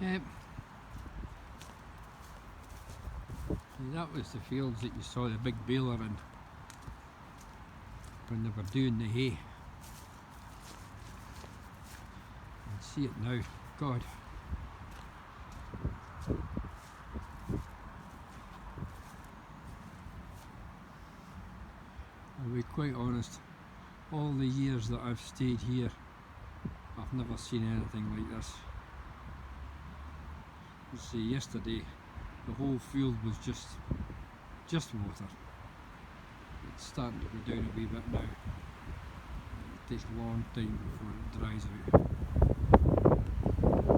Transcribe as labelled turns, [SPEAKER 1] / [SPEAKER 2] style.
[SPEAKER 1] Yep. And that was the fields that you saw the big baler in when they were doing the hay. You can see it now. God. I'll be quite honest, all the years that I've stayed here, I've never seen anything like this. You see, yesterday the whole field was just water. It's starting to go down a wee bit now. It takes a long time before it dries out.